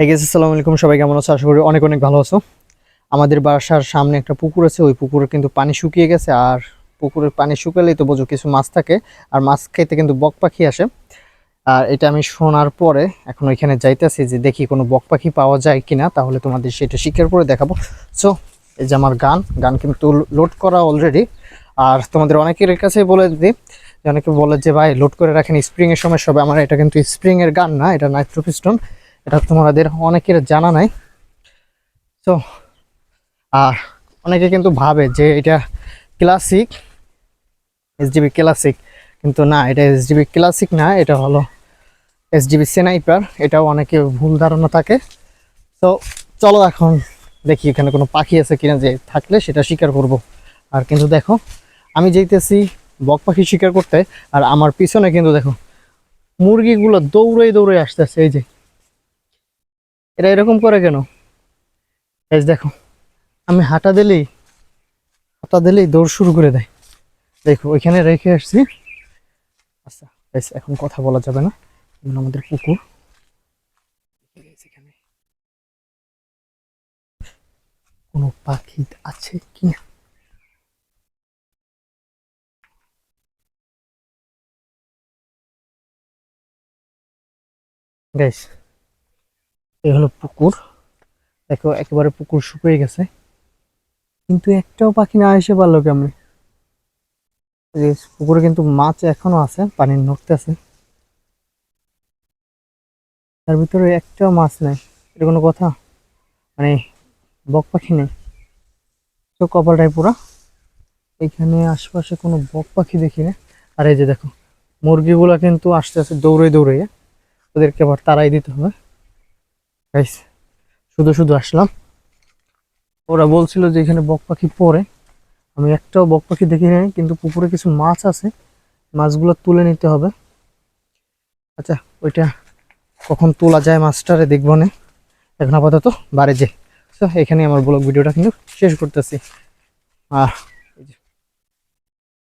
আসসালামু আলাইকুম, সবাই কেমন আছো? আশা করি অনেক অনেক ভালো আছো। আমাদের বাসার সামনে একটা পুকুর আছে, ওই পুকুরে কিন্তু পানি শুকিয়ে গেছে। আর পুকুরের পানি শুকালেই তো বোঝো কিছু মাছ থাকে, আর মাছ খেতে কিন্তু বক পাখি আসে। আর এটা আমি শোনার পরে এখন ওইখানে যাইতেছি যে দেখি কোনো বক পাখি পাওয়া যায় কিনা, তাহলে তোমাদের সেটা শিকার করে দেখাবো। সো এই যে আমার গান গান কিন্তু লোড করা অলরেডি। আর তোমাদের অনেকের কাছে বলে দিই যে অনেকে বলে যে ভাই লোড করে রাখেন স্প্রিং এর সময় সবে। আমার এটা কিন্তু স্প্রিং এর গান না, এটা নাইট্রো পিস্টন। এটা তোমাদের অনেকের জানা নাই। তো আর অনেকে কিন্তু ভাবে যে এটা ক্লাসিক, এসডিবি ক্লাসিক, কিন্তু না, এটা এসডিবি ক্লাসিক না, এটা হলো এসডিবি স্নাইপার। এটাও অনেকে ভুল ধারণা থাকে। তো চলো এখন দেখি এখানে কোনো পাখি আছে কিনা, যে থাকলে সেটা শিকার করব। আর কিন্তু দেখো আমি যাইতেছি বক পাখি শিকার করতে, আর আমার পিছনে কিন্তু দেখো মুরগিগুলো দৌড়ে দৌড়ে আসতেছে। এই যে এরা এরকম করে কেন? এই যে দেখো, আমি হাঁটা দিলেই দৌড় শুরু করে দেয়। দেখো ওইখানে রেখে আসছি। আচ্ছা বেশ, এখন কথা বলা যাবে না, এখন আমাদের পুকুর। এখানে কোনো পাখি আছে কি না? গাইস, এই হলো পুকুর। দেখো একেবারে পুকুর শুকিয়ে গেছে, কিন্তু একটাও পাখি না এসে পারলো কেমনে? এই পুকুরে কিন্তু মাছ এখনো আছে, পানি নড়তেছে, তার ভিতরে একটাও মাছ নেই। এটা কোনো কথা? মানে বক পাখি নেই? তো কপালটাই পুরা। এখানে আশেপাশে কোনো বক পাখি দেখি না। আর এই যে দেখো মুরগিগুলা কিন্তু আস্তে আস্তে দৌড়ে দৌড়ে, ওদেরকে আবার তাড়াই দিতে হবে। গাইস, শুধু শুধু আসলাম। ওরা বলছিল যে এখানে বক পাখি পড়ে, আমি একটাও বক পাখি দেখি নাই, কিন্তু পুকুরে কিছু মাছ আছে, মাছগুলো তুলে নিতে হবে। আচ্ছা, ওইটা কখন তোলা যায় মাছটারে দেখবো না, এখন আপাতত বাড়ি যাই। তো এখানে আমার ব্লগ ভিডিওটা কিন্তু শেষ করতেছি। আর